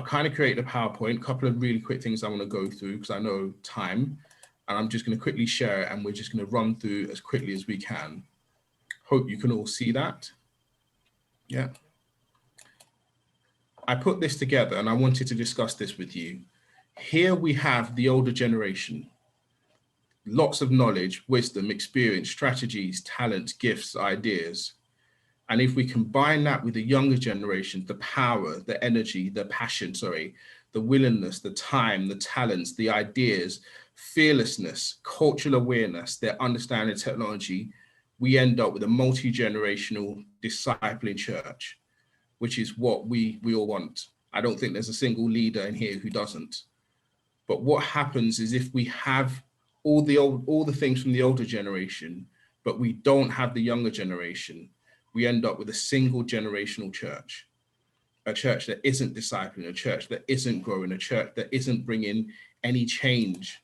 I've kind of created a PowerPoint, a couple of really quick things I want to go through because I know time, and I'm just going to quickly share it and we're just going to run through as quickly as we can. Hope you can all see that. Yeah. I put this together and I wanted to discuss this with you. Here we have the older generation, lots of knowledge, wisdom, experience, strategies, talents, gifts, ideas. And if we combine that with the younger generation, the power, the energy, the passion, the willingness, the time, the talents, the ideas, fearlessness, cultural awareness, their understanding of technology, we end up with a multi-generational discipling church, which is what we all want. I don't think there's a single leader in here who doesn't. But what happens is if we have all the things from the older generation, but we don't have the younger generation, we end up with a single generational church, a church that isn't discipling, a church that isn't growing, a church that isn't bringing any change.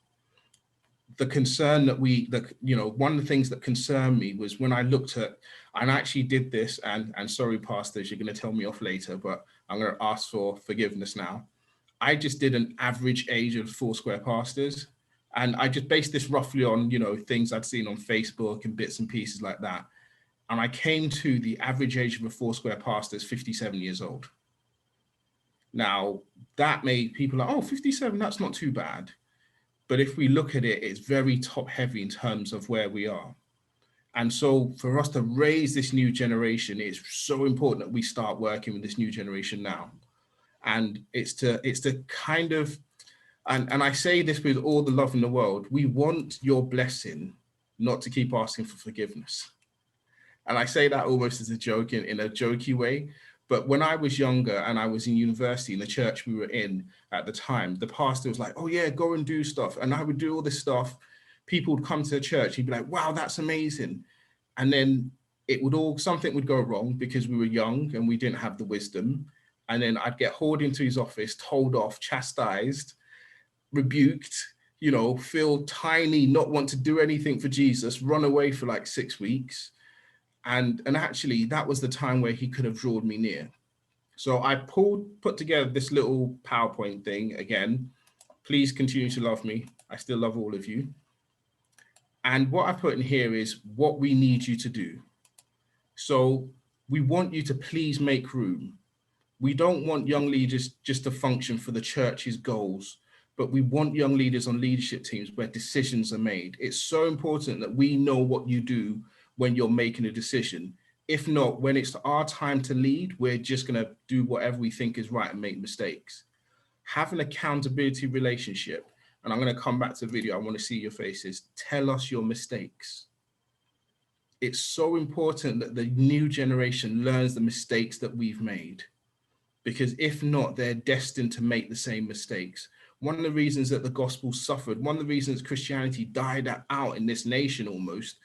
The concern that one of the things that concerned me was when I looked at, and I actually did this, and sorry, pastors, you're going to tell me off later, but I'm going to ask for forgiveness now. I just did an average age of Foursquare pastors. And I just based this roughly on, things I'd seen on Facebook and bits and pieces like that. And I came to the average age of a Foursquare pastor is 57 years old. Now, that made people like, 57, that's not too bad. But if we look at it, it's very top heavy in terms of where we are. And so for us to raise this new generation, it's so important that we start working with this new generation now. And it's to kind of, and I say this with all the love in the world, we want your blessing, not to keep asking for forgiveness. And I say that almost as a joke, in a jokey way. But when I was younger and I was in university in the church we were in at the time, the pastor was like, oh yeah, go and do stuff. And I would do all this stuff. People would come to the church. He'd be like, wow, that's amazing. And then something would go wrong because we were young and we didn't have the wisdom. And then I'd get hauled into his office, told off, chastised, rebuked, feel tiny, not want to do anything for Jesus, run away for like 6 weeks. And actually, that was the time where he could have drawn me near. So I put together this little PowerPoint thing. Again, please continue to love me. I still love all of you. And what I put in here is what we need you to do. So we want you to please make room. We don't want young leaders just to function for the church's goals, but we want young leaders on leadership teams where decisions are made. It's so important that we know what you do when you're making a decision. If not, when it's our time to lead, we're just going to do whatever we think is right and make mistakes. Have an accountability relationship. And I'm going to come back to the video. I want to see your faces. Tell us your mistakes. It's so important that the new generation learns the mistakes that we've made, because if not, they're destined to make the same mistakes. One of the reasons that the gospel suffered, one of the reasons Christianity died out in this nation almost,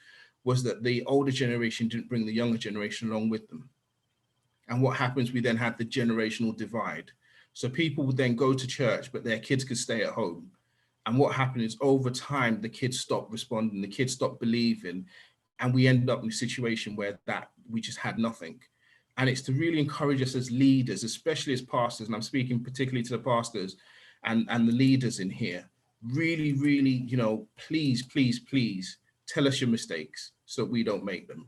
was that the older generation didn't bring the younger generation along with them. And what happens, we then have the generational divide. So people would then go to church, but their kids could stay at home. And what happened is over time, the kids stopped responding, the kids stopped believing, and we ended up in a situation where we just had nothing. And it's to really encourage us as leaders, especially as pastors, and I'm speaking particularly to the pastors and the leaders in here, really, really, please, please, please tell us your mistakes so we don't make them.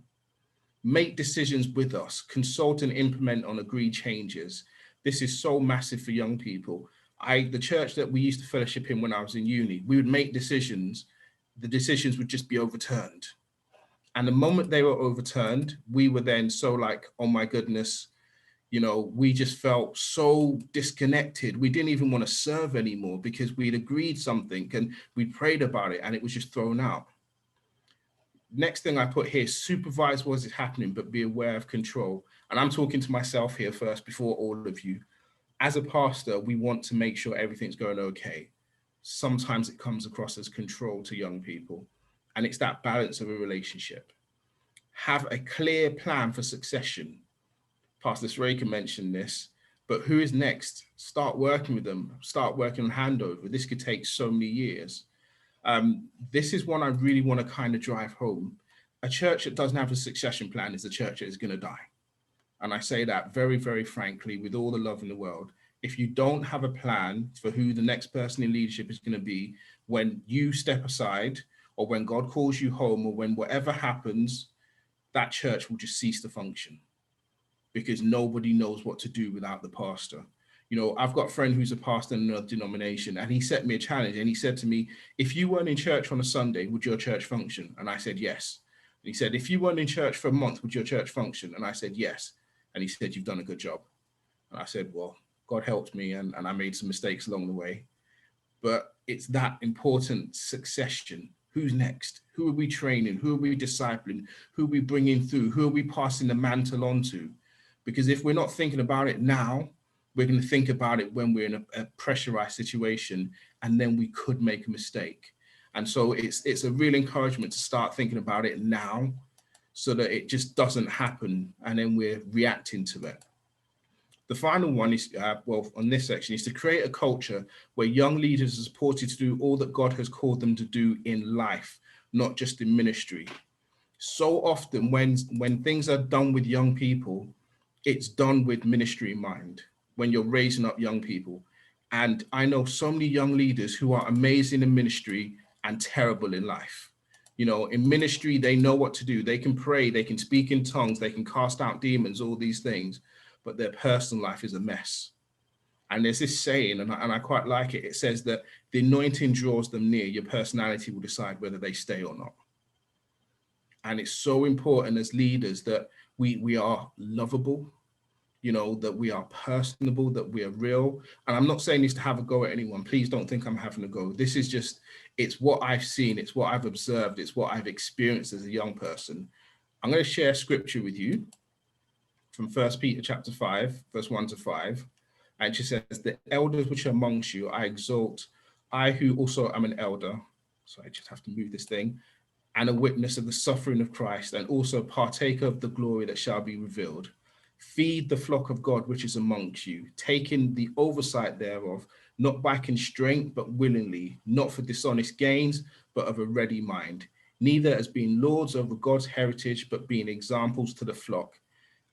Make decisions with us, consult and implement on agreed changes. This is so massive for young people. The church that we used to fellowship in when I was in uni, we would make decisions, the decisions would just be overturned. And the moment they were overturned, we were then so like, oh my goodness, we just felt so disconnected. We didn't even want to serve anymore because we'd agreed something and we prayed about it and it was just thrown out. Next thing I put here, supervise what is happening, but be aware of control. And I'm talking to myself here first before all of you. As a pastor, we want to make sure everything's going okay. Sometimes it comes across as control to young people. And it's that balance of a relationship. Have a clear plan for succession. Pastor Sreka mentioned this, but who is next? Start working with them. Start working on handover. This could take so many years. This is one I really want to kind of drive home. A church that doesn't have a succession plan is a church that is going to die. And I say that very, very frankly, with all the love in the world. if you don't have a plan for who the next person in leadership is going to be, when you step aside, or when God calls you home, or when whatever happens, that church will just cease to function, because nobody knows what to do without the pastor. You know, I've got a friend who's a pastor in another denomination, and he set me a challenge, and he said to me, if you weren't in church on a Sunday, would your church function? And I said, yes. And he said, if you weren't in church for a month, would your church function? And I said, yes. And he said, you've done a good job. And I said, well, God helped me, and I made some mistakes along the way. But it's that important succession. Who's next? Who are we training? Who are we discipling? Who are we bringing through? Who are we passing the mantle on to? Because if we're not thinking about it now, we're going to think about it when we're in a pressurized situation, and then we could make a mistake. And so it's a real encouragement to start thinking about it now, so that it just doesn't happen and then we're reacting to it. The final one is, on this section, is to create a culture where young leaders are supported to do all that God has called them to do in life, not just in ministry. So often when things are done with young people, it's done with ministry in mind, when you're raising up young people. And I know so many young leaders who are amazing in ministry and terrible in life. You know, in ministry, they know what to do. They can pray, they can speak in tongues, they can cast out demons, all these things, but their personal life is a mess. And there's this saying, and I quite like it. It says that the anointing draws them near. Your personality will decide whether they stay or not. And it's so important as leaders that we are lovable, you know, that we are personable, that we are real. And I'm not saying this to have a go at anyone. Please don't think I'm having a go. This is just, it's what I've seen. It's what I've observed. It's what I've experienced as a young person. I'm going to share scripture with you from 1 Peter chapter 5, verse 1 to 5. And she says, the elders which are amongst you, I exalt, I who also am an elder. So I just have to move this thing. And a witness of the suffering of Christ, and also partaker of the glory that shall be revealed. Feed the flock of God which is amongst you, taking the oversight thereof, not by constraint, but willingly, not for dishonest gains, but of a ready mind, neither as being lords over God's heritage, but being examples to the flock.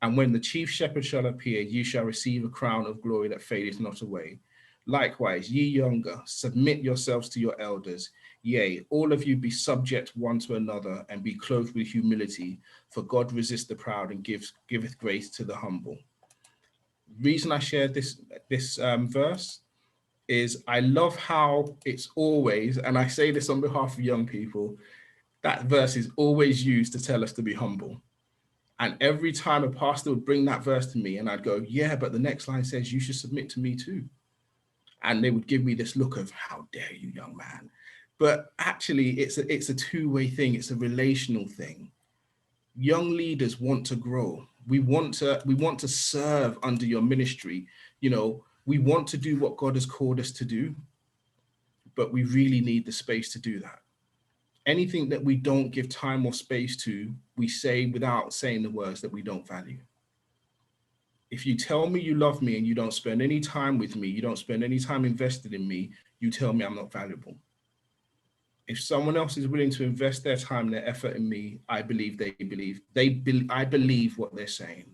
And when the chief shepherd shall appear, you shall receive a crown of glory that fadeth not away. Likewise, ye younger, submit yourselves to your elders. Yea, all of you be subject one to another, and be clothed with humility, for God resists the proud and giveth grace to the humble. Reason I shared this verse is I love how it's always, and I say this on behalf of young people, that verse is always used to tell us to be humble. And every time a pastor would bring that verse to me, and I'd go, yeah, but the next line says you should submit to me too. And they would give me this look of, how dare you, young man? But actually, it's a two-way thing. It's a relational thing. Young leaders want to grow. We want to serve under your ministry. You know, we want to do what God has called us to do, but we really need the space to do that. Anything that we don't give time or space to, we say without saying the words that we don't value. If you tell me you love me and you don't spend any time with me, you don't spend any time invested in me, you tell me I'm not valuable. If someone else is willing to invest their time, their effort in me, I believe I believe what they're saying.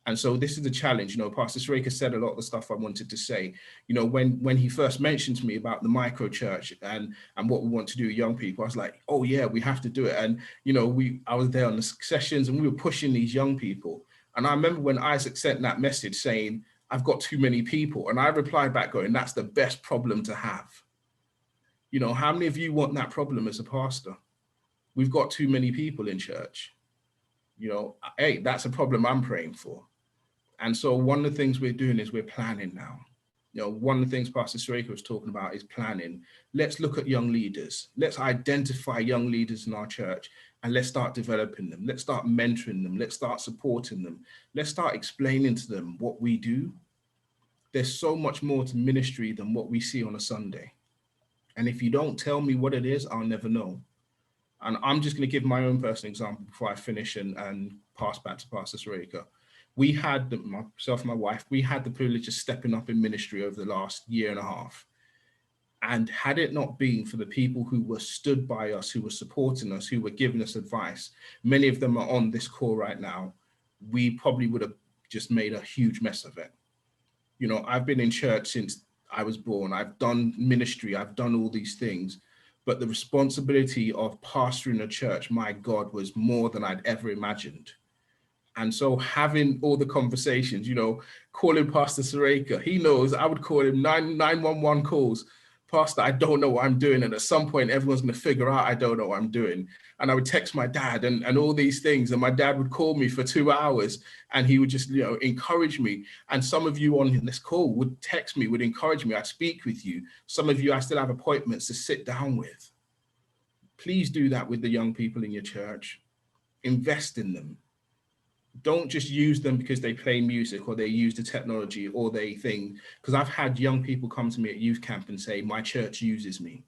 And so this is the challenge. You know, Pastor Sreka said a lot of the stuff I wanted to say. You know, when he first mentioned to me about the micro church and what we want to do with young people, I was like, oh yeah, we have to do it. And, you know, I was there on the sessions and we were pushing these young people. And I remember when Isaac sent that message saying, I've got too many people. And I replied back going, that's the best problem to have. You know, how many of you want that problem as a pastor? We've got too many people in church. You know, hey, that's a problem I'm praying for. And so one of the things we're doing is we're planning now. You know, one of the things Pastor Sreka was talking about is planning. Let's look at young leaders. Let's identify young leaders in our church and let's start developing them. Let's start mentoring them. Let's start supporting them. Let's start explaining to them what we do. There's so much more to ministry than what we see on a Sunday. And if you don't tell me what it is, I'll never know. And I'm just going to give my own personal example before I finish and pass back to Pastor Sreka. We had, myself and my wife, we had the privilege of stepping up in ministry over the last year and a half. And had it not been for the people who were stood by us, who were supporting us, who were giving us advice, many of them are on this call right now, we probably would have just made a huge mess of it. You know, I've been in church since I was born. I've done ministry. I've done all these things. But the responsibility of pastoring a church, my God, was more than I'd ever imagined. And so having all the conversations, you know, calling Pastor Sareka, he knows I would call him 911 calls. Pastor, I don't know what I'm doing. And at some point, everyone's going to figure out I don't know what I'm doing. And I would text my dad and all these things. And my dad would call me for 2 hours and he would just, you know, encourage me. And some of you on this call would text me, would encourage me. I'd speak with you. Some of you, I still have appointments to sit down with. Please do that with the young people in your church. Invest in them. Don't just use them because they play music or they use the technology or they think, because I've had young people come to me at youth camp and say, my church uses me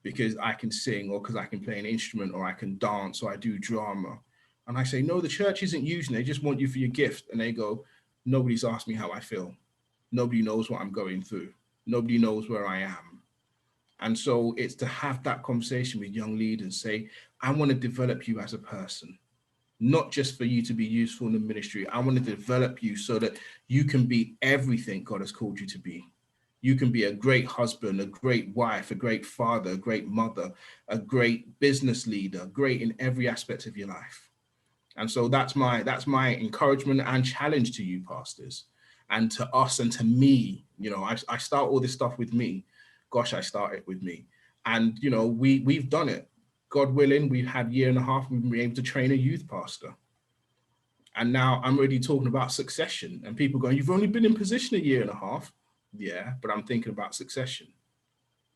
because I can sing or because I can play an instrument or I can dance or I do drama. And I say, no, the church isn't using it. They just want you for your gift. And they go, nobody's asked me how I feel. Nobody knows what I'm going through. Nobody knows where I am. And so it's to have that conversation with young leaders, say, I want to develop you as a person. Not just for you to be useful in the ministry. I want to develop you so that you can be everything God has called you to be. You can be a great husband, a great wife, a great father, a great mother, a great business leader, great in every aspect of your life. And so that's my encouragement and challenge to you, pastors, and to us and to me. You know, I start all this stuff with me. Gosh, I started with me. And, you know, we've done it. God willing, we've had 1.5 years, we've been able to train a youth pastor. And now I'm already talking about succession and people going, you've only been in position 1.5 years. Yeah, but I'm thinking about succession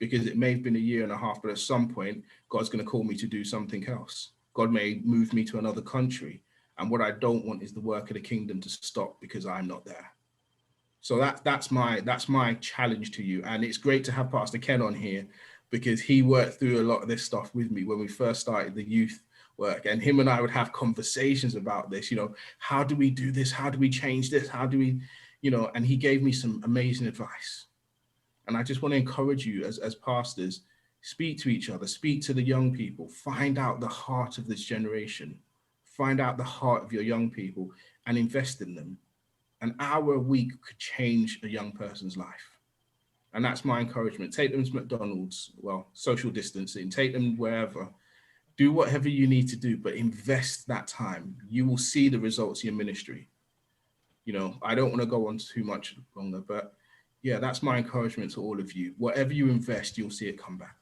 because it may have been 1.5 years, but at some point, God's going to call me to do something else. God may move me to another country. And what I don't want is the work of the kingdom to stop because I'm not there. So that's my challenge to you. And it's great to have Pastor Ken on here because he worked through a lot of this stuff with me when we first started the youth work. And him and I would have conversations about this, you know, how do we do this? How do we change this? How do we, you know, and he gave me some amazing advice. And I just want to encourage you as pastors, speak to each other, speak to the young people, find out the heart of this generation, find out the heart of your young people and invest in them. An hour a week could change a young person's life. And that's my encouragement. Take them to McDonald's, well, social distancing, take them wherever, do whatever you need to do, but invest that time. You will see the results of your ministry. You know, I don't want to go on too much longer, but yeah, that's my encouragement to all of you. Whatever you invest, you'll see it come back.